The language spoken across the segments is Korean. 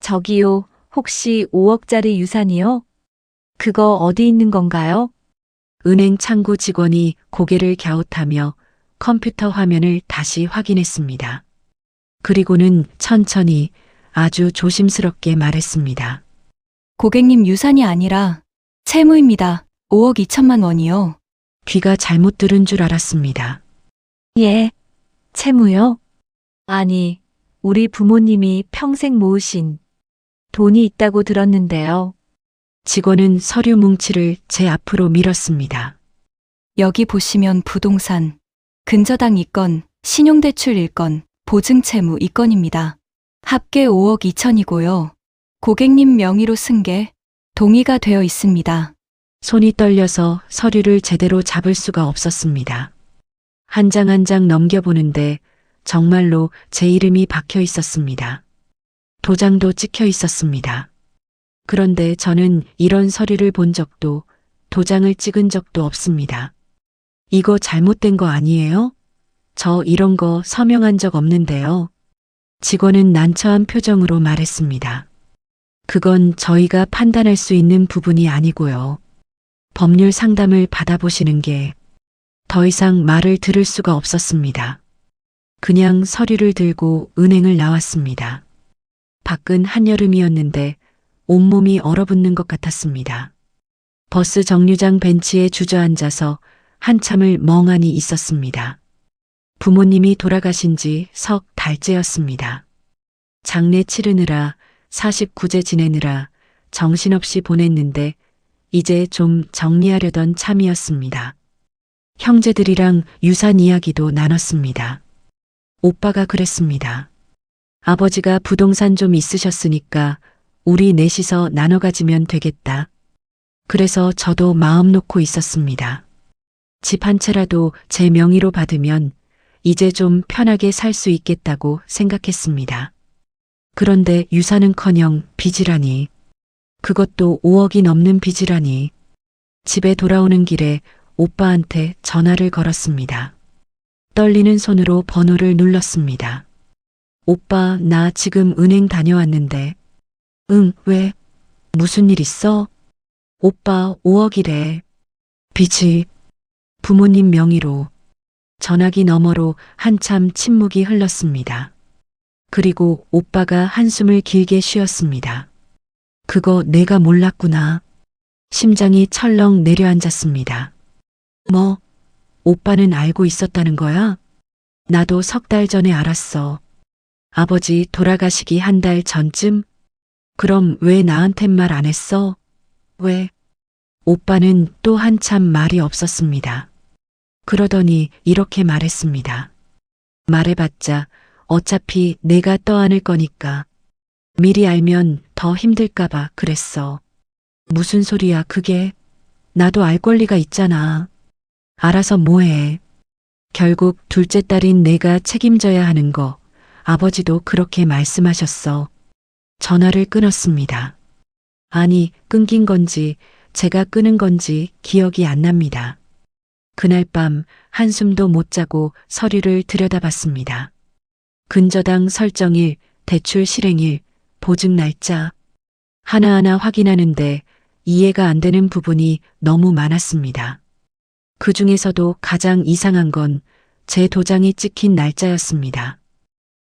저기요, 혹시 5억짜리 유산이요? 그거 어디 있는 건가요? 은행 창구 직원이 고개를 갸웃하며 컴퓨터 화면을 다시 확인했습니다. 그리고는 천천히 아주 조심스럽게 말했습니다. 고객님 유산이 아니라 채무입니다. 5억 2천만 원이요. 귀가 잘못 들은 줄 알았습니다. 예, 채무요? 아니, 우리 부모님이 평생 모으신 돈이 있다고 들었는데요. 직원은 서류 뭉치를 제 앞으로 밀었습니다. 여기 보시면 부동산, 근저당 2건, 신용대출 1건, 보증채무 2건입니다. 합계 5억 2천이고요. 고객님 명의로 승계, 동의가 되어 있습니다. 손이 떨려서 서류를 제대로 잡을 수가 없었습니다. 한 장 한 장 넘겨보는데 정말로 제 이름이 박혀 있었습니다. 도장도 찍혀 있었습니다. 그런데 저는 이런 서류를 본 적도 도장을 찍은 적도 없습니다. 이거 잘못된 거 아니에요? 저 이런 거 서명한 적 없는데요. 직원은 난처한 표정으로 말했습니다. 그건 저희가 판단할 수 있는 부분이 아니고요. 법률 상담을 받아보시는 게 더 이상 말을 들을 수가 없었습니다. 그냥 서류를 들고 은행을 나왔습니다. 밖은 한여름이었는데 온몸이 얼어붙는 것 같았습니다. 버스 정류장 벤치에 주저앉아서 한참을 멍하니 있었습니다. 부모님이 돌아가신 지 석 달째였습니다. 장례 치르느라 49제 지내느라 정신없이 보냈는데 이제 좀 정리하려던 참이었습니다. 형제들이랑 유산 이야기도 나눴습니다. 오빠가 그랬습니다. 아버지가 부동산 좀 있으셨으니까 우리 넷이서 나눠 가지면 되겠다. 그래서 저도 마음 놓고 있었습니다. 집 한 채라도 제 명의로 받으면 이제 좀 편하게 살 수 있겠다고 생각했습니다. 그런데 유산은커녕 빚이라니. 그것도 5억이 넘는 빚이라니. 집에 돌아오는 길에 오빠한테 전화를 걸었습니다. 떨리는 손으로 번호를 눌렀습니다. 오빠, 나 지금 은행 다녀왔는데. 응, 왜? 무슨 일 있어? 오빠, 5억이래. 빚이 부모님 명의로. 전화기 너머로 한참 침묵이 흘렀습니다. 그리고 오빠가 한숨을 길게 쉬었습니다. 그거 내가 몰랐구나. 심장이 철렁 내려앉았습니다. 뭐, 오빠는 알고 있었다는 거야? 나도 석 달 전에 알았어. 아버지 돌아가시기 한 달 전쯤? 그럼 왜 나한텐 말 안 했어? 왜? 오빠는 또 한참 말이 없었습니다. 그러더니 이렇게 말했습니다. 말해봤자 어차피 내가 떠안을 거니까. 미리 알면 더 힘들까봐 그랬어. 무슨 소리야 그게? 나도 알 권리가 있잖아. 알아서 뭐해. 결국 둘째 딸인 내가 책임져야 하는 거 아버지도 그렇게 말씀하셨어. 전화를 끊었습니다. 아니, 끊긴 건지 제가 끊은 건지 기억이 안 납니다. 그날 밤 한숨도 못 자고 서류를 들여다봤습니다. 근저당 설정일, 대출 실행일, 보증 날짜. 하나하나 확인하는데 이해가 안 되는 부분이 너무 많았습니다. 그 중에서도 가장 이상한 건 제 도장이 찍힌 날짜였습니다.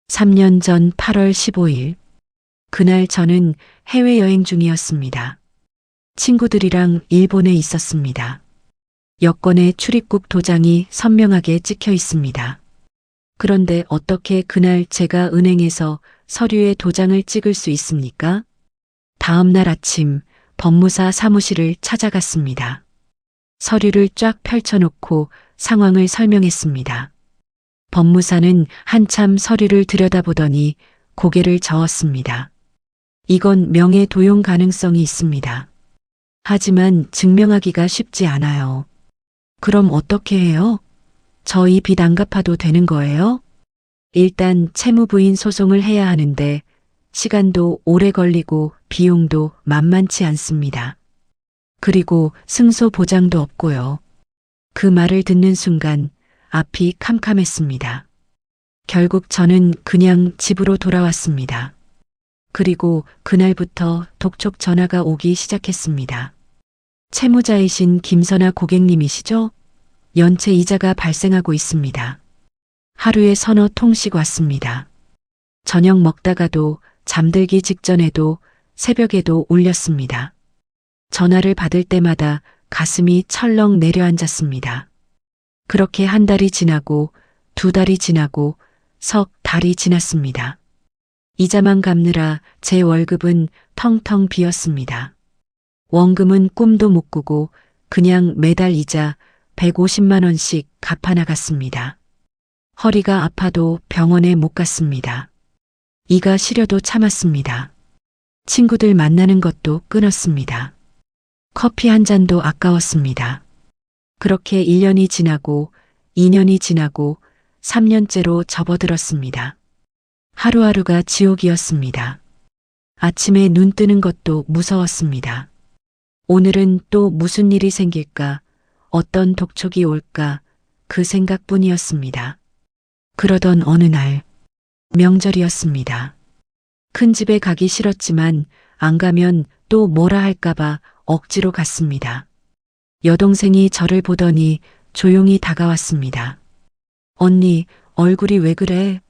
3년 전 8월 15일. 그날 저는 해외여행 중이었습니다. 친구들이랑 일본에 있었습니다. 여권에 출입국 도장이 선명하게 찍혀 있습니다. 그런데 어떻게 그날 제가 은행에서 서류에 도장을 찍을 수 있습니까? 다음 날 아침 법무사 사무실을 찾아갔습니다. 서류를 쫙 펼쳐놓고 상황을 설명했습니다. 법무사는 한참 서류를 들여다보더니 고개를 저었습니다. 이건 명예 도용 가능성이 있습니다. 하지만 증명하기가 쉽지 않아요. 그럼 어떻게 해요? 저희 빚 안 갚아도 되는 거예요? 일단 채무부인 소송을 해야 하는데 시간도 오래 걸리고 비용도 만만치 않습니다. 그리고 승소 보장도 없고요. 그 말을 듣는 순간 앞이 캄캄했습니다. 결국 저는 그냥 집으로 돌아왔습니다. 그리고 그날부터 독촉 전화가 오기 시작했습니다. 채무자이신 김선아 고객님이시죠? 연체 이자가 발생하고 있습니다. 하루에 서너 통씩 왔습니다. 저녁 먹다가도 잠들기 직전에도 새벽에도 울렸습니다. 전화를 받을 때마다 가슴이 철렁 내려앉았습니다. 그렇게 한 달이 지나고 두 달이 지나고 석 달이 지났습니다. 이자만 갚느라 제 월급은 텅텅 비었습니다. 원금은 꿈도 못 꾸고 그냥 매달 이자 150만 원씩 갚아 나갔습니다. 허리가 아파도 병원에 못 갔습니다. 이가 시려도 참았습니다. 친구들 만나는 것도 끊었습니다. 커피 한 잔도 아까웠습니다. 그렇게 1년이 지나고 2년이 지나고 3년째로 접어들었습니다. 하루하루가 지옥이었습니다. 아침에 눈 뜨는 것도 무서웠습니다. 오늘은 또 무슨 일이 생길까, 어떤 독촉이 올까, 그 생각뿐이었습니다. 그러던 어느 날, 명절이었습니다. 큰 집에 가기 싫었지만 안 가면 또 뭐라 할까봐 억지로 갔습니다. 여동생이 저를 보더니 조용히 다가왔습니다. 언니, 얼굴이 왜 그래?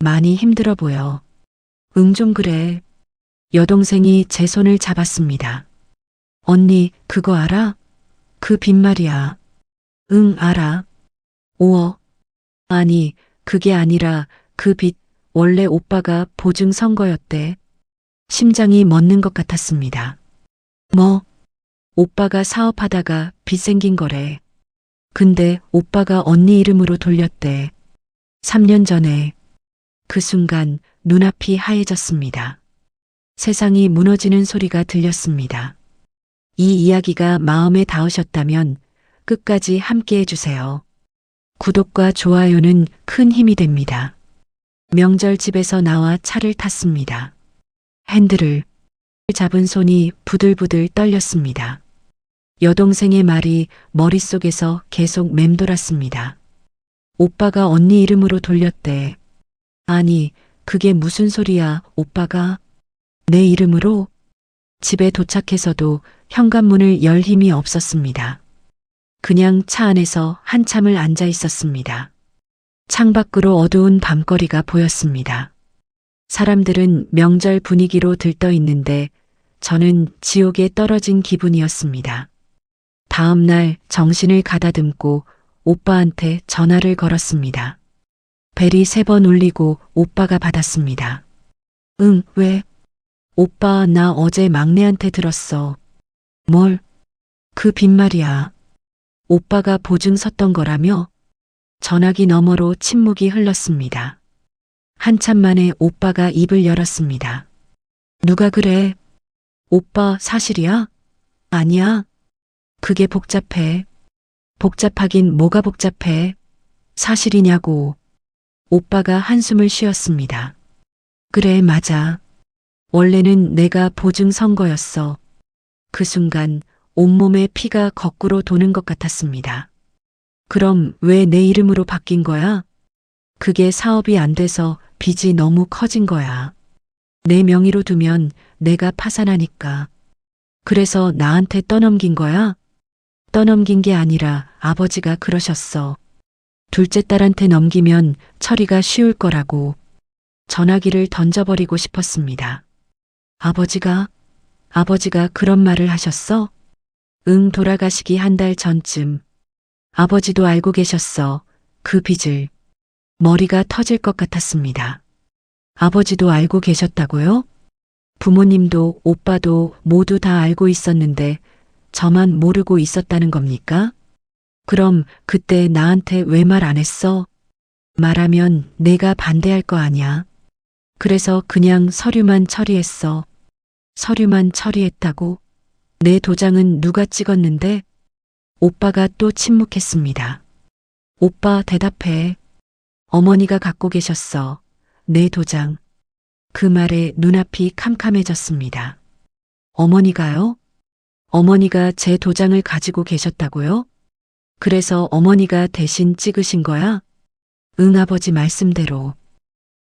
많이 힘들어 보여. 응, 좀 그래. 여동생이 제 손을 잡았습니다. 언니, 그거 알아? 그 빈말이야. 응, 알아. 5억. 아니, 그게 아니라 그 빚, 원래 오빠가 보증 선 거였대. 심장이 멎는 것 같았습니다. 뭐? 오빠가 사업하다가 빚 생긴 거래. 근데 오빠가 언니 이름으로 돌렸대. 3년 전에. 그 순간 눈앞이 하얘졌습니다. 세상이 무너지는 소리가 들렸습니다. 이 이야기가 마음에 닿으셨다면 끝까지 함께 해주세요. 구독과 좋아요는 큰 힘이 됩니다. 명절 집에서 나와 차를 탔습니다. 핸들을 잡은 손이 부들부들 떨렸습니다. 여동생의 말이 머릿속에서 계속 맴돌았습니다. 오빠가 언니 이름으로 돌렸대. 아니, 그게 무슨 소리야, 오빠가? 내 이름으로? 집에 도착해서도 현관문을 열 힘이 없었습니다. 그냥 차 안에서 한참을 앉아 있었습니다. 창밖으로 어두운 밤거리가 보였습니다. 사람들은 명절 분위기로 들떠 있는데 저는 지옥에 떨어진 기분이었습니다. 다음 날 정신을 가다듬고 오빠한테 전화를 걸었습니다. 벨이 3번 울리고 오빠가 받았습니다. 응, 왜? 오빠, 나 어제 막내한테 들었어. 뭘? 그 빈말이야. 오빠가 보증 섰던 거라며? 전화기 너머로 침묵이 흘렀습니다. 한참 만에 오빠가 입을 열었습니다. 누가 그래? 오빠, 사실이야? 아니야. 그게 복잡해. 복잡하긴 뭐가 복잡해? 사실이냐고. 오빠가 한숨을 쉬었습니다. 그래, 맞아. 원래는 내가 보증 선 거였어. 그 순간 온몸에 피가 거꾸로 도는 것 같았습니다. 그럼 왜 내 이름으로 바뀐 거야? 그게 사업이 안 돼서 빚이 너무 커진 거야. 내 명의로 두면 내가 파산하니까. 그래서 나한테 떠넘긴 거야? 떠넘긴 게 아니라 아버지가 그러셨어. 둘째 딸한테 넘기면 처리가 쉬울 거라고. 전화기를 던져버리고 싶었습니다. 아버지가 그런 말을 하셨어? 응, 돌아가시기 한 달 전쯤. 아버지도 알고 계셨어. 그 빚을. 머리가 터질 것 같았습니다. 아버지도 알고 계셨다고요? 부모님도 오빠도 모두 다 알고 있었는데 저만 모르고 있었다는 겁니까? 그럼 그때 나한테 왜 말 안 했어? 말하면 내가 반대할 거 아냐. 그래서 그냥 서류만 처리했어. 서류만 처리했다고? 내 도장은 누가 찍었는데? 오빠가 또 침묵했습니다. 오빠, 대답해. 어머니가 갖고 계셨어. 내 도장. 그 말에 눈앞이 캄캄해졌습니다. 어머니가요? 어머니가 제 도장을 가지고 계셨다고요? 그래서 어머니가 대신 찍으신 거야? 응, 아버지 말씀대로.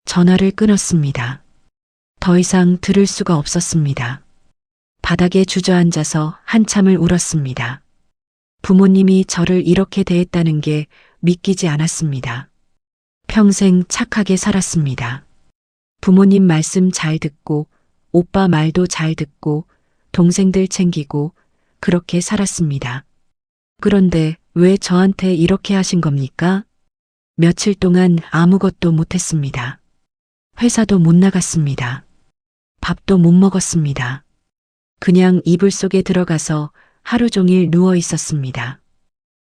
전화를 끊었습니다. 더 이상 들을 수가 없었습니다. 바닥에 주저앉아서 한참을 울었습니다. 부모님이 저를 이렇게 대했다는 게 믿기지 않았습니다. 평생 착하게 살았습니다. 부모님 말씀 잘 듣고, 오빠 말도 잘 듣고, 동생들 챙기고, 그렇게 살았습니다. 그런데 왜 저한테 이렇게 하신 겁니까? 며칠 동안 아무것도 못했습니다. 회사도 못 나갔습니다. 밥도 못 먹었습니다. 그냥 이불 속에 들어가서 하루 종일 누워 있었습니다.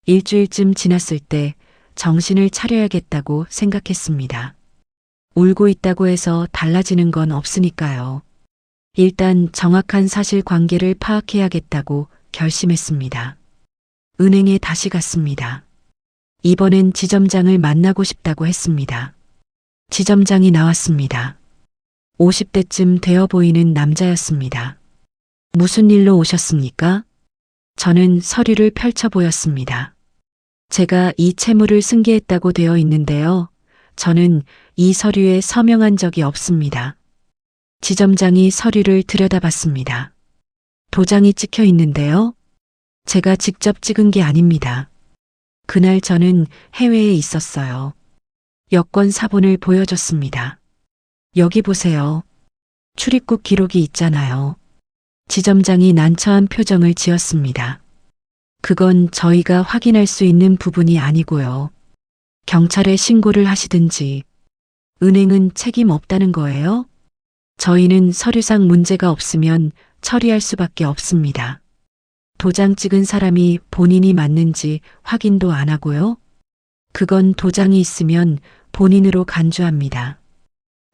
일주일쯤 지났을 때 정신을 차려야겠다고 생각했습니다. 울고 있다고 해서 달라지는 건 없으니까요. 일단 정확한 사실관계를 파악해야겠다고 결심했습니다. 은행에 다시 갔습니다. 이번엔 지점장을 만나고 싶다고 했습니다. 지점장이 나왔습니다. 50대쯤 되어 보이는 남자였습니다. 무슨 일로 오셨습니까? 저는 서류를 펼쳐 보였습니다. 제가 이 채무를 승계했다고 되어 있는데요. 저는 이 서류에 서명한 적이 없습니다. 지점장이 서류를 들여다봤습니다. 도장이 찍혀 있는데요. 제가 직접 찍은 게 아닙니다. 그날 저는 해외에 있었어요. 여권 사본을 보여줬습니다. 여기 보세요. 출입국 기록이 있잖아요. 지점장이 난처한 표정을 지었습니다. 그건 저희가 확인할 수 있는 부분이 아니고요. 경찰에 신고를 하시든지. 은행은 책임 없다는 거예요? 저희는 서류상 문제가 없으면 처리할 수밖에 없습니다. 도장 찍은 사람이 본인이 맞는지 확인도 안 하고요. 그건 도장이 있으면 본인으로 간주합니다.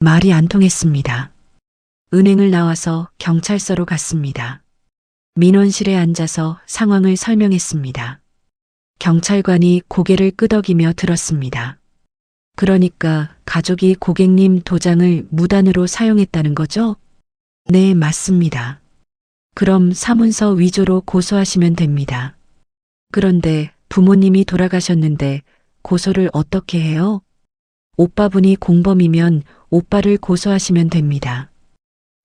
말이 안 통했습니다. 은행을 나와서 경찰서로 갔습니다. 민원실에 앉아서 상황을 설명했습니다. 경찰관이 고개를 끄덕이며 들었습니다. 그러니까 가족이 고객님 도장을 무단으로 사용했다는 거죠? 네, 맞습니다. 그럼 사문서 위조로 고소하시면 됩니다. 그런데 부모님이 돌아가셨는데 고소를 어떻게 해요? 오빠분이 공범이면 오빠를 고소하시면 됩니다.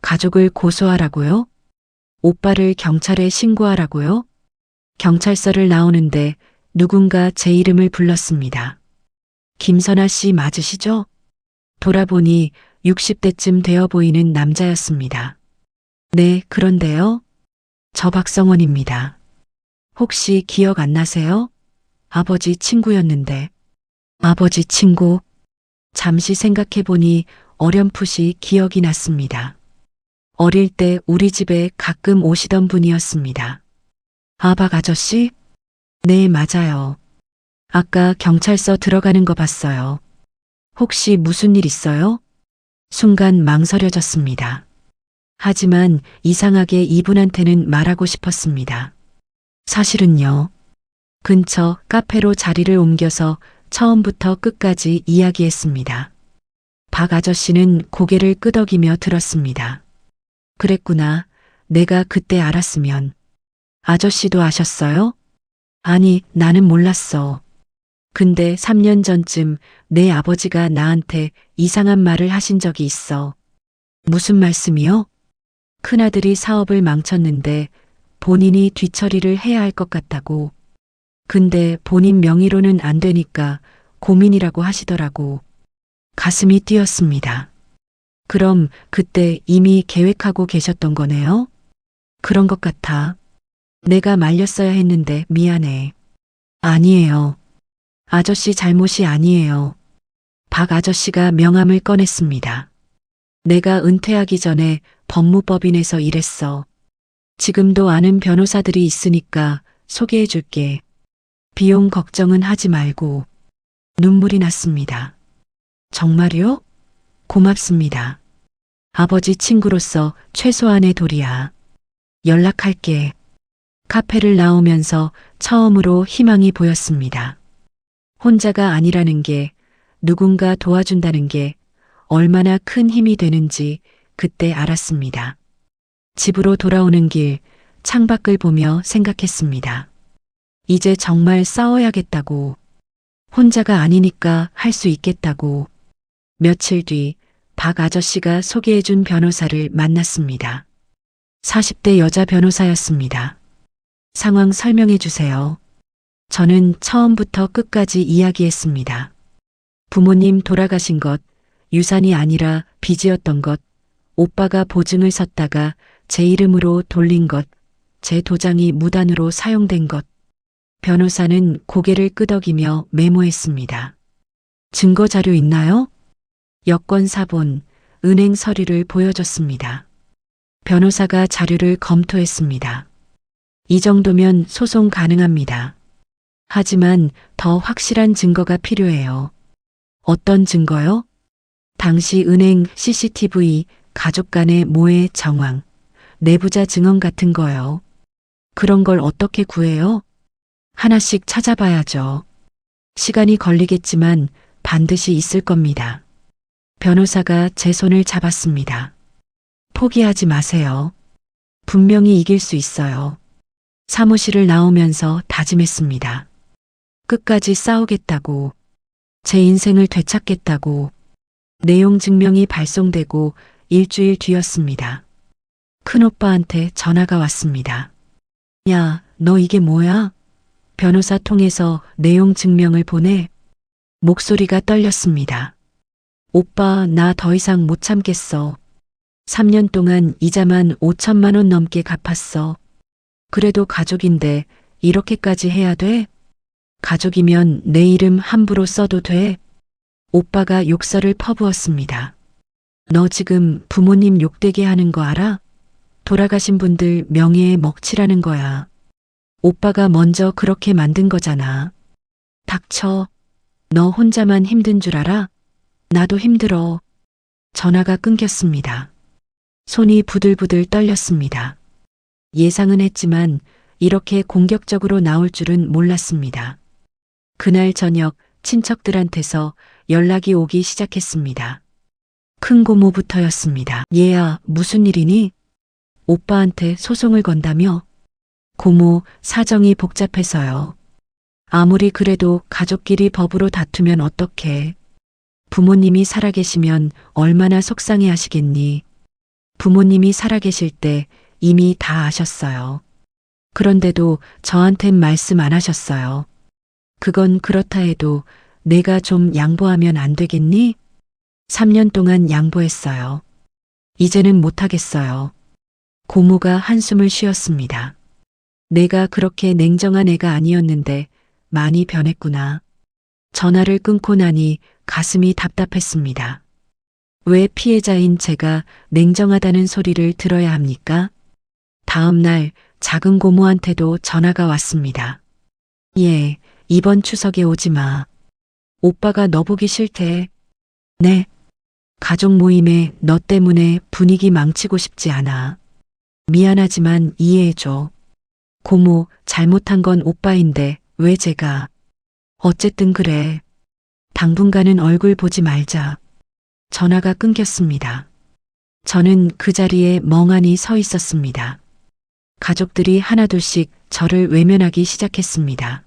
가족을 고소하라고요? 오빠를 경찰에 신고하라고요? 경찰서를 나오는데 누군가 제 이름을 불렀습니다. 김선아 씨 맞으시죠? 돌아보니 60대쯤 되어 보이는 남자였습니다. 네, 그런데요. 저 박성원입니다. 혹시 기억 안 나세요? 아버지 친구였는데. 아버지 친구? 잠시 생각해보니 어렴풋이 기억이 났습니다. 어릴 때 우리 집에 가끔 오시던 분이었습니다. 아박 아저씨? 네, 맞아요. 아까 경찰서 들어가는 거 봤어요. 혹시 무슨 일 있어요? 순간 망설여졌습니다. 하지만 이상하게 이분한테는 말하고 싶었습니다. 사실은요. 근처 카페로 자리를 옮겨서 처음부터 끝까지 이야기했습니다. 박 아저씨는 고개를 끄덕이며 들었습니다. 그랬구나. 내가 그때 알았으면. 아저씨도 아셨어요? 아니, 나는 몰랐어. 근데 3년 전쯤 내 아버지가 나한테 이상한 말을 하신 적이 있어. 무슨 말씀이요? 큰아들이 사업을 망쳤는데 본인이 뒤처리를 해야 할 것 같다고. 근데 본인 명의로는 안 되니까 고민이라고 하시더라고. 가슴이 뛰었습니다. 그럼 그때 이미 계획하고 계셨던 거네요? 그런 것 같아. 내가 말렸어야 했는데 미안해. 아니에요. 아저씨 잘못이 아니에요. 박 아저씨가 명함을 꺼냈습니다. 내가 은퇴하기 전에 법무법인에서 일했어. 지금도 아는 변호사들이 있으니까 소개해 줄게. 비용 걱정은 하지 말고. 눈물이 났습니다. 정말요? 고맙습니다. 아버지 친구로서 최소한의 도리야. 연락할게. 카페를 나오면서 처음으로 희망이 보였습니다. 혼자가 아니라는 게, 누군가 도와준다는 게 얼마나 큰 힘이 되는지 그때 알았습니다. 집으로 돌아오는 길 창밖을 보며 생각했습니다. 이제 정말 싸워야겠다고. 혼자가 아니니까 할 수 있겠다고. 며칠 뒤 박 아저씨가 소개해준 변호사를 만났습니다. 40대 여자 변호사였습니다. 상황 설명해 주세요. 저는 처음부터 끝까지 이야기했습니다. 부모님 돌아가신 것, 유산이 아니라 빚이었던 것, 오빠가 보증을 섰다가 제 이름으로 돌린 것, 제 도장이 무단으로 사용된 것. 변호사는 고개를 끄덕이며 메모했습니다. 증거 자료 있나요? 여권 사본, 은행 서류를 보여줬습니다. 변호사가 자료를 검토했습니다. 이 정도면 소송 가능합니다. 하지만 더 확실한 증거가 필요해요. 어떤 증거요? 당시 은행 CCTV, 가족 간의 모의 정황, 내부자 증언 같은 거요. 그런 걸 어떻게 구해요? 하나씩 찾아봐야죠. 시간이 걸리겠지만 반드시 있을 겁니다. 변호사가 제 손을 잡았습니다. 포기하지 마세요. 분명히 이길 수 있어요. 사무실을 나오면서 다짐했습니다. 끝까지 싸우겠다고, 제 인생을 되찾겠다고. 내용 증명이 발송되고 일주일 뒤였습니다. 큰오빠한테 전화가 왔습니다. 야, 너 이게 뭐야? 변호사 통해서 내용 증명을 보내. 목소리가 떨렸습니다. 오빠, 나 더 이상 못 참겠어. 3년 동안 이자만 5천만 원 넘게 갚았어. 그래도 가족인데 이렇게까지 해야 돼? 가족이면 내 이름 함부로 써도 돼? 오빠가 욕설을 퍼부었습니다. 너 지금 부모님 욕되게 하는 거 알아? 돌아가신 분들 명예에 먹칠하는 거야. 오빠가 먼저 그렇게 만든 거잖아. 닥쳐. 너 혼자만 힘든 줄 알아? 나도 힘들어. 전화가 끊겼습니다. 손이 부들부들 떨렸습니다. 예상은 했지만 이렇게 공격적으로 나올 줄은 몰랐습니다. 그날 저녁 친척들한테서 연락이 오기 시작했습니다. 큰 고모부터였습니다. 얘야, 무슨 일이니? 오빠한테 소송을 건다며? 고모, 사정이 복잡해서요. 아무리 그래도 가족끼리 법으로 다투면 어떡해. 부모님이 살아계시면 얼마나 속상해 하시겠니? 부모님이 살아계실 때 이미 다 아셨어요. 그런데도 저한텐 말씀 안 하셨어요. 그건 그렇다 해도 내가 좀 양보하면 안 되겠니? 3년 동안 양보했어요. 이제는 못하겠어요. 고모가 한숨을 쉬었습니다. 내가 그렇게 냉정한 애가 아니었는데 많이 변했구나. 전화를 끊고 나니 가슴이 답답했습니다. 왜 피해자인 제가 냉정하다는 소리를 들어야 합니까? 다음 날 작은 고모한테도 전화가 왔습니다. 예, 이번 추석에 오지 마. 오빠가 너 보기 싫대. 네. 가족 모임에 너 때문에 분위기 망치고 싶지 않아. 미안하지만 이해해줘. 고모, 잘못한 건 오빠인데 왜 제가. 어쨌든 그래. 당분간은 얼굴 보지 말자. 전화가 끊겼습니다. 저는 그 자리에 멍하니 서 있었습니다. 가족들이 하나둘씩 저를 외면하기 시작했습니다.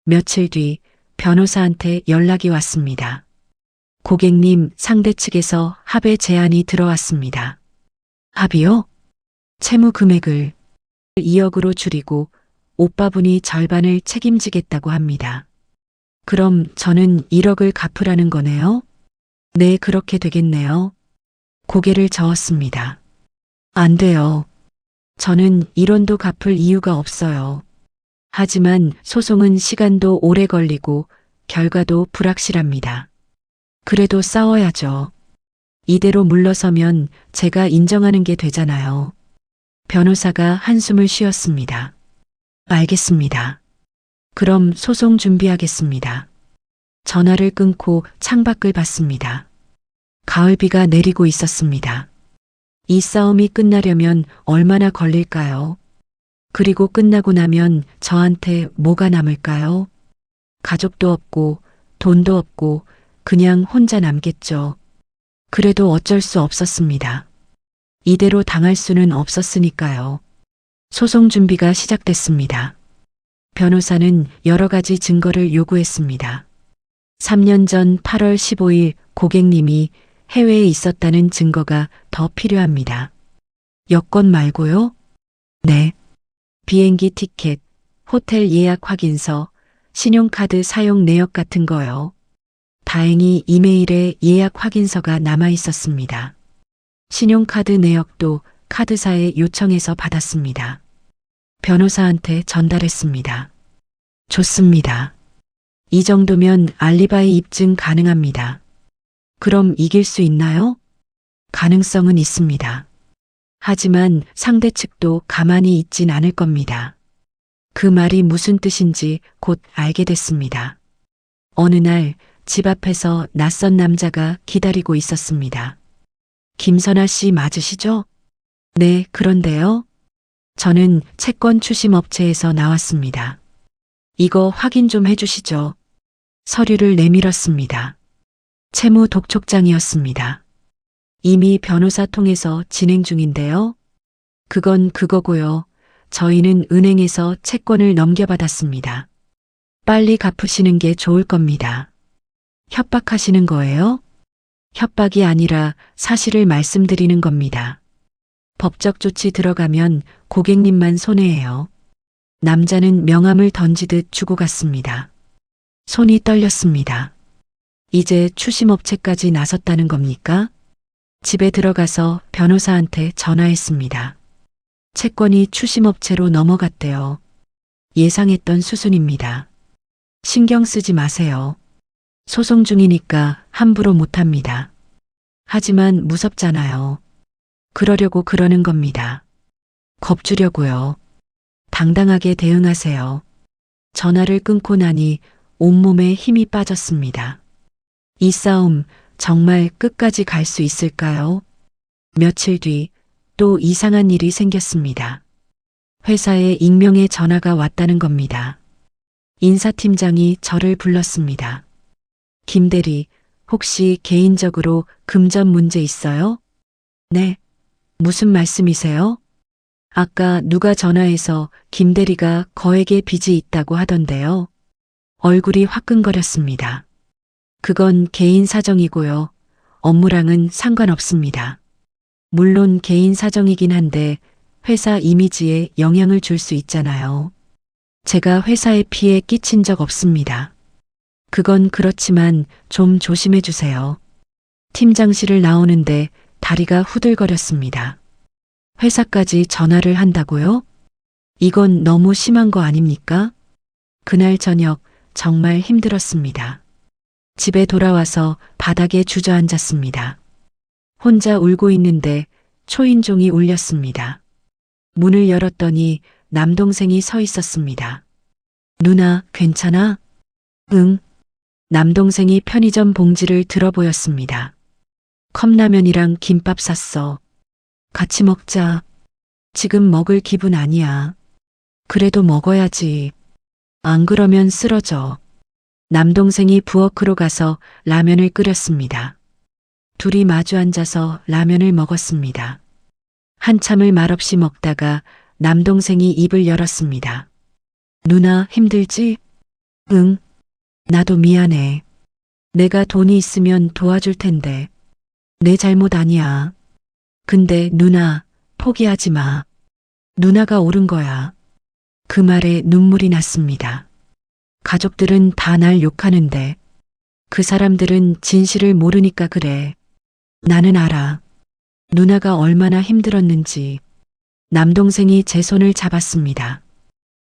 며칠 뒤 변호사한테 연락이 왔습니다. 고객님, 상대 측에서 합의 제안이 들어왔습니다. 합의요? 채무 금액을 2억으로 줄이고 오빠분이 절반을 책임지겠다고 합니다. 그럼 저는 1억을 갚으라는 거네요? 네, 그렇게 되겠네요. 고개를 저었습니다. 안 돼요. 저는 1원도 갚을 이유가 없어요. 하지만 소송은 시간도 오래 걸리고 결과도 불확실합니다. 그래도 싸워야죠. 이대로 물러서면 제가 인정하는 게 되잖아요. 변호사가 한숨을 쉬었습니다. 알겠습니다. 그럼 소송 준비하겠습니다. 전화를 끊고 창밖을 봤습니다. 가을비가 내리고 있었습니다. 이 싸움이 끝나려면 얼마나 걸릴까요? 그리고 끝나고 나면 저한테 뭐가 남을까요? 가족도 없고 돈도 없고 그냥 혼자 남겠죠. 그래도 어쩔 수 없었습니다. 이대로 당할 수는 없었으니까요. 소송 준비가 시작됐습니다. 변호사는 여러 가지 증거를 요구했습니다. 3년 전 8월 15일 고객님이 해외에 있었다는 증거가 더 필요합니다. 여권 말고요? 네. 비행기 티켓, 호텔 예약 확인서, 신용카드 사용 내역 같은 거요. 다행히 이메일에 예약 확인서가 남아 있었습니다. 신용카드 내역도 카드사에 요청해서 받았습니다. 변호사한테 전달했습니다. 좋습니다. 이 정도면 알리바이 입증 가능합니다. 그럼 이길 수 있나요? 가능성은 있습니다. 하지만 상대 측도 가만히 있진 않을 겁니다. 그 말이 무슨 뜻인지 곧 알게 됐습니다. 어느 날 집 앞에서 낯선 남자가 기다리고 있었습니다. 김선아 씨 맞으시죠? 네, 그런데요. 저는 채권 추심 업체에서 나왔습니다. 이거 확인 좀 해주시죠. 서류를 내밀었습니다. 채무 독촉장이었습니다. 이미 변호사 통해서 진행 중인데요. 그건 그거고요. 저희는 은행에서 채권을 넘겨받았습니다. 빨리 갚으시는 게 좋을 겁니다. 협박하시는 거예요? 협박이 아니라 사실을 말씀드리는 겁니다. 법적 조치 들어가면 고객님만 손해예요. 남자는 명함을 던지듯 주고 갔습니다. 손이 떨렸습니다. 이제 추심업체까지 나섰다는 겁니까? 집에 들어가서 변호사한테 전화했습니다. 채권이 추심업체로 넘어갔대요. 예상했던 수순입니다. 신경 쓰지 마세요. 소송 중이니까 함부로 못합니다. 하지만 무섭잖아요. 그러려고 그러는 겁니다. 겁주려고요. 당당하게 대응하세요. 전화를 끊고 나니 온몸에 힘이 빠졌습니다. 이 싸움 정말 끝까지 갈 수 있을까요? 며칠 뒤 또 이상한 일이 생겼습니다. 회사에 익명의 전화가 왔다는 겁니다. 인사팀장이 저를 불렀습니다. 김 대리, 혹시 개인적으로 금전 문제 있어요? 네. 무슨 말씀이세요? 아까 누가 전화해서 김 대리가 거액의 빚이 있다고 하던데요. 얼굴이 화끈거렸습니다. 그건 개인 사정이고요. 업무랑은 상관없습니다. 물론 개인 사정이긴 한데 회사 이미지에 영향을 줄 수 있잖아요. 제가 회사에 피해 끼친 적 없습니다. 그건 그렇지만 좀 조심해 주세요. 팀장실을 나오는데 다리가 후들거렸습니다. 회사까지 전화를 한다고요? 이건 너무 심한 거 아닙니까? 그날 저녁 정말 힘들었습니다. 집에 돌아와서 바닥에 주저앉았습니다. 혼자 울고 있는데 초인종이 울렸습니다. 문을 열었더니 남동생이 서 있었습니다. 누나, 괜찮아? 응. 남동생이 편의점 봉지를 들어 보였습니다. 컵라면이랑 김밥 샀어. 같이 먹자. 지금 먹을 기분 아니야. 그래도 먹어야지. 안 그러면 쓰러져. 남동생이 부엌으로 가서 라면을 끓였습니다. 둘이 마주 앉아서 라면을 먹었습니다. 한참을 말없이 먹다가 남동생이 입을 열었습니다. 누나 힘들지? 응. 나도 미안해. 내가 돈이 있으면 도와줄 텐데. 내 잘못 아니야. 근데 누나, 포기하지 마. 누나가 옳은 거야. 그 말에 눈물이 났습니다. 가족들은 다 날 욕하는데 그 사람들은 진실을 모르니까 그래. 나는 알아. 누나가 얼마나 힘들었는지. 남동생이 제 손을 잡았습니다.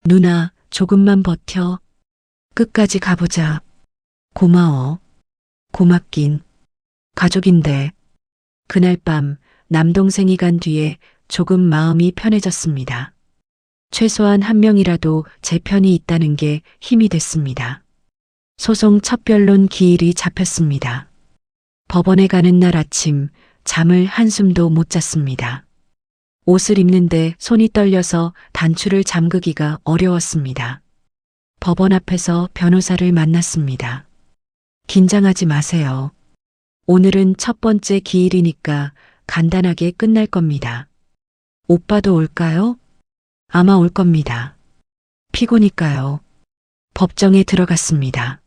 누나, 조금만 버텨. 끝까지 가보자. 고마워. 고맙긴. 가족인데. 그날 밤 남동생이 간 뒤에 조금 마음이 편해졌습니다. 최소한 한 명이라도 제 편이 있다는 게 힘이 됐습니다. 소송 첫 변론 기일이 잡혔습니다. 법원에 가는 날 아침 잠을 한숨도 못 잤습니다. 옷을 입는데 손이 떨려서 단추를 잠그기가 어려웠습니다. 법원 앞에서 변호사를 만났습니다. 긴장하지 마세요. 오늘은 첫 번째 기일이니까 간단하게 끝날 겁니다. 오빠도 올까요? 아마 올 겁니다. 피고니까요. 법정에 들어갔습니다.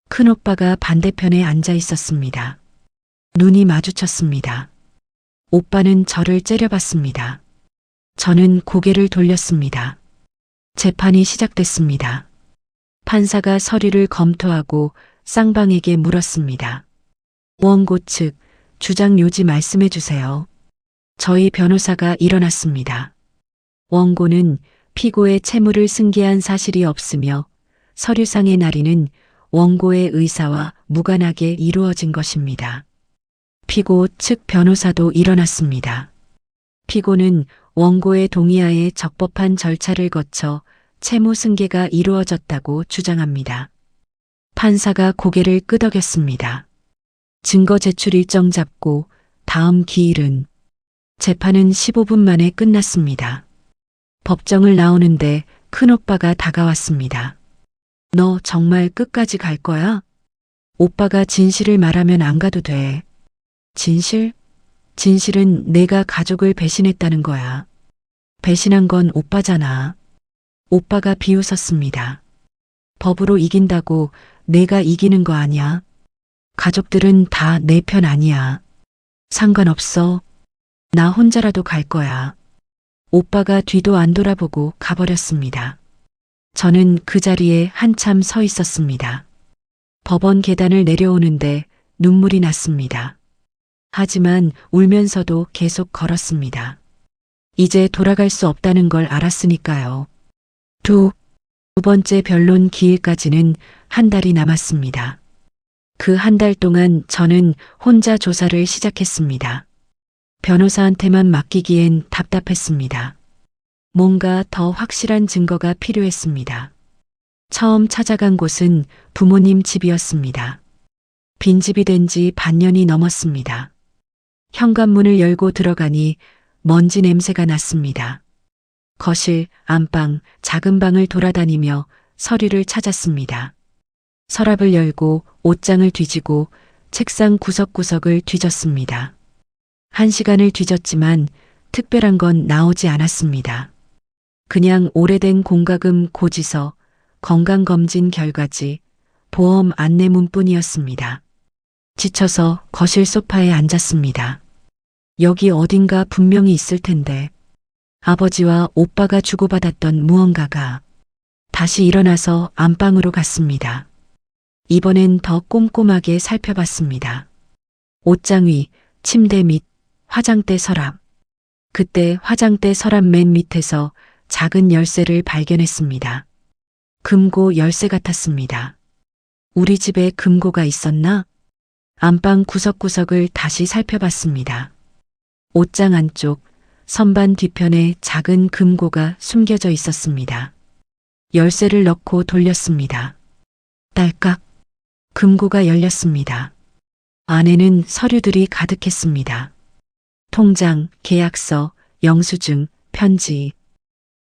큰오빠가 반대편에 앉아 있었습니다. 눈이 마주쳤습니다. 오빠는 저를 째려봤습니다. 저는 고개를 돌렸습니다. 재판이 시작됐습니다. 판사가 서류를 검토하고 쌍방에게 물었습니다. 원고 측 주장 요지 말씀해 주세요. 저희 변호사가 일어났습니다. 원고는 피고의 채무를 승계한 사실이 없으며 서류상의 날인은 원고의 의사와 무관하게 이루어진 것입니다. 피고 측 변호사도 일어났습니다. 피고는 원고의 동의하에 적법한 절차를 거쳐 채무 승계가 이루어졌다고 주장합니다. 판사가 고개를 끄덕였습니다. 증거 제출 일정 잡고 다음 기일은 재판은 15분 만에 끝났습니다. 법정을 나오는데 큰오빠가 다가왔습니다. 너 정말 끝까지 갈 거야? 오빠가 진실을 말하면 안 가도 돼. 진실? 진실은 내가 가족을 배신했다는 거야. 배신한 건 오빠잖아. 오빠가 비웃었습니다. 법으로 이긴다고 내가 이기는 거 아니야. 가족들은 다 내 편 아니야. 상관없어. 나 혼자라도 갈 거야. 오빠가 뒤도 안 돌아보고 가버렸습니다. 저는 그 자리에 한참 서 있었습니다. 법원 계단을 내려오는데 눈물이 났습니다. 하지만 울면서도 계속 걸었습니다. 이제 돌아갈 수 없다는 걸 알았으니까요. 두 번째 변론 기일까지는 한 달이 남았습니다. 그 한 달 동안 저는 혼자 조사를 시작했습니다. 변호사한테만 맡기기엔 답답했습니다. 뭔가 더 확실한 증거가 필요했습니다. 처음 찾아간 곳은 부모님 집이었습니다. 빈집이 된 지 반년이 넘었습니다. 현관문을 열고 들어가니 먼지 냄새가 났습니다. 거실, 안방, 작은 방을 돌아다니며 서류를 찾았습니다. 서랍을 열고 옷장을 뒤지고 책상 구석구석을 뒤졌습니다. 1시간을 뒤졌지만 특별한 건 나오지 않았습니다. 그냥 오래된 공과금 고지서, 건강검진 결과지, 보험 안내문뿐이었습니다. 지쳐서 거실 소파에 앉았습니다. 여기 어딘가 분명히 있을 텐데. 아버지와 오빠가 주고받았던 무언가가. 다시 일어나서 안방으로 갔습니다. 이번엔 더 꼼꼼하게 살펴봤습니다. 옷장 위, 침대 밑, 화장대 서랍. 그때 화장대 서랍 맨 밑에서 작은 열쇠를 발견했습니다. 금고 열쇠 같았습니다. 우리 집에 금고가 있었나? 안방 구석구석을 다시 살펴봤습니다. 옷장 안쪽, 선반 뒤편에 작은 금고가 숨겨져 있었습니다. 열쇠를 넣고 돌렸습니다. 딸깍, 금고가 열렸습니다. 안에는 서류들이 가득했습니다. 통장, 계약서, 영수증, 편지.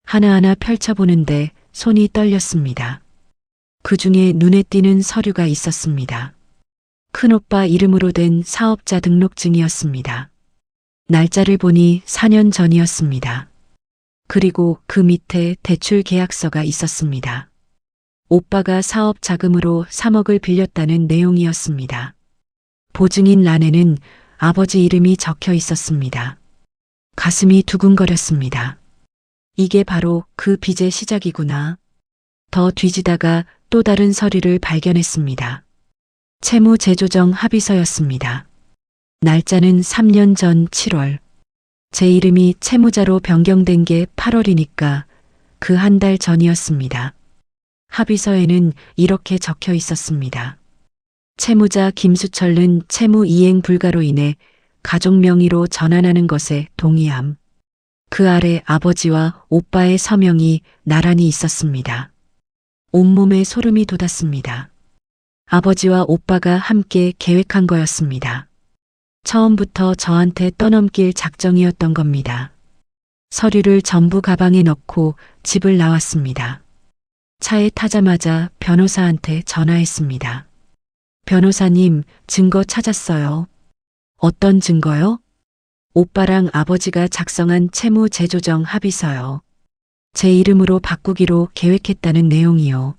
하나하나 펼쳐보는데 손이 떨렸습니다. 그 중에 눈에 띄는 서류가 있었습니다. 큰오빠 이름으로 된 사업자 등록증이었습니다. 날짜를 보니 4년 전이었습니다. 그리고 그 밑에 대출 계약서가 있었습니다. 오빠가 사업 자금으로 3억을 빌렸다는 내용이었습니다. 보증인 란에는 아버지 이름이 적혀 있었습니다. 가슴이 두근거렸습니다. 이게 바로 그 빚의 시작이구나. 더 뒤지다가 또 다른 서류를 발견했습니다. 채무 재조정 합의서였습니다. 날짜는 3년 전 7월. 제 이름이 채무자로 변경된 게 8월이니까 그 한 달 전이었습니다. 합의서에는 이렇게 적혀 있었습니다. 채무자 김수철은 채무 이행 불가로 인해 가족 명의로 전환하는 것에 동의함. 그 아래 아버지와 오빠의 서명이 나란히 있었습니다. 온몸에 소름이 돋았습니다. 아버지와 오빠가 함께 계획한 거였습니다. 처음부터 저한테 떠넘길 작정이었던 겁니다. 서류를 전부 가방에 넣고 집을 나왔습니다. 차에 타자마자 변호사한테 전화했습니다. 변호사님, 증거 찾았어요. 어떤 증거요? 오빠랑 아버지가 작성한 채무 재조정 합의서요. 제 이름으로 바꾸기로 계획했다는 내용이요.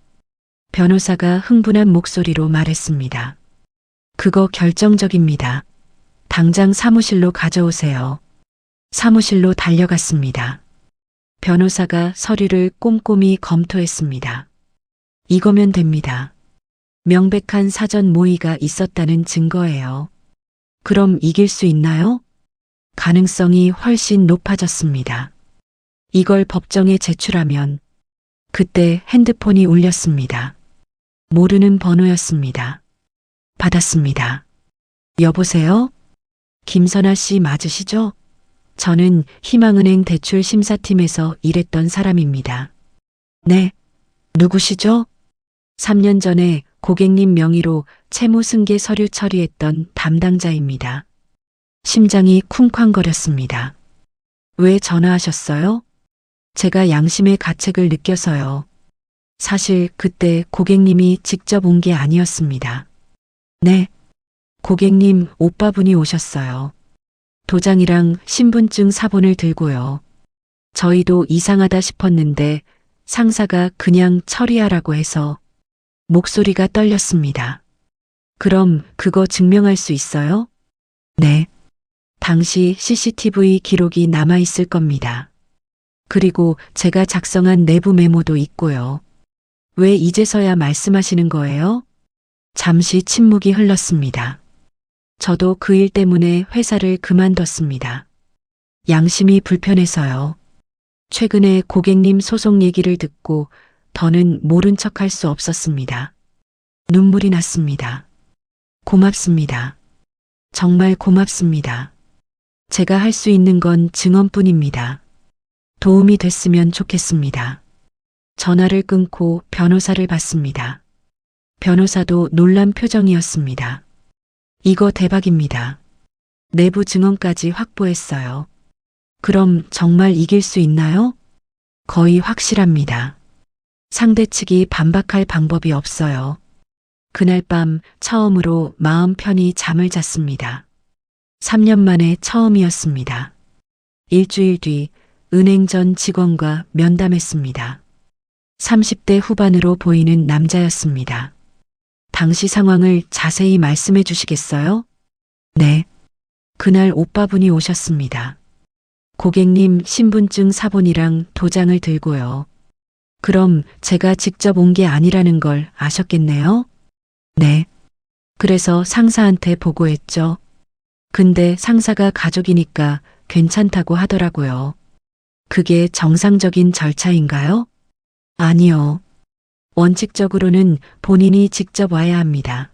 변호사가 흥분한 목소리로 말했습니다. 그거 결정적입니다. 당장 사무실로 가져오세요. 사무실로 달려갔습니다. 변호사가 서류를 꼼꼼히 검토했습니다. 이거면 됩니다. 명백한 사전 모의가 있었다는 증거예요. 그럼 이길 수 있나요? 가능성이 훨씬 높아졌습니다. 이걸 법정에 제출하면 그때 핸드폰이 울렸습니다. 모르는 번호였습니다. 받았습니다. 여보세요? 김선아 씨 맞으시죠? 저는 희망은행 대출 심사팀에서 일했던 사람입니다. 네. 누구시죠? 3년 전에 고객님 명의로 채무 승계 서류 처리했던 담당자입니다. 심장이 쿵쾅거렸습니다. 왜 전화하셨어요? 제가 양심의 가책을 느껴서요. 사실 그때 고객님이 직접 온 게 아니었습니다. 네. 고객님 오빠분이 오셨어요. 도장이랑 신분증 사본을 들고요. 저희도 이상하다 싶었는데 상사가 그냥 처리하라고 해서 목소리가 떨렸습니다. 그럼 그거 증명할 수 있어요? 네. 당시 CCTV 기록이 남아 있을 겁니다. 그리고 제가 작성한 내부 메모도 있고요. 왜 이제서야 말씀하시는 거예요? 잠시 침묵이 흘렀습니다. 저도 그 일 때문에 회사를 그만뒀습니다. 양심이 불편해서요. 최근에 고객님 소송 얘기를 듣고 더는 모른 척할 수 없었습니다. 눈물이 났습니다. 고맙습니다. 정말 고맙습니다. 제가 할 수 있는 건 증언뿐입니다. 도움이 됐으면 좋겠습니다. 전화를 끊고 변호사를 봤습니다. 변호사도 놀란 표정이었습니다. 이거 대박입니다. 내부 증언까지 확보했어요. 그럼 정말 이길 수 있나요? 거의 확실합니다. 상대 측이 반박할 방법이 없어요. 그날 밤 처음으로 마음 편히 잠을 잤습니다. 3년 만에 처음이었습니다. 일주일 뒤 은행 전 직원과 면담했습니다. 30대 후반으로 보이는 남자였습니다. 당시 상황을 자세히 말씀해 주시겠어요? 네. 그날 오빠분이 오셨습니다. 고객님 신분증 사본이랑 도장을 들고요. 그럼 제가 직접 온 게 아니라는 걸 아셨겠네요? 네. 그래서 상사한테 보고했죠. 근데 상사가 가족이니까 괜찮다고 하더라고요. 그게 정상적인 절차인가요? 아니요. 원칙적으로는 본인이 직접 와야 합니다.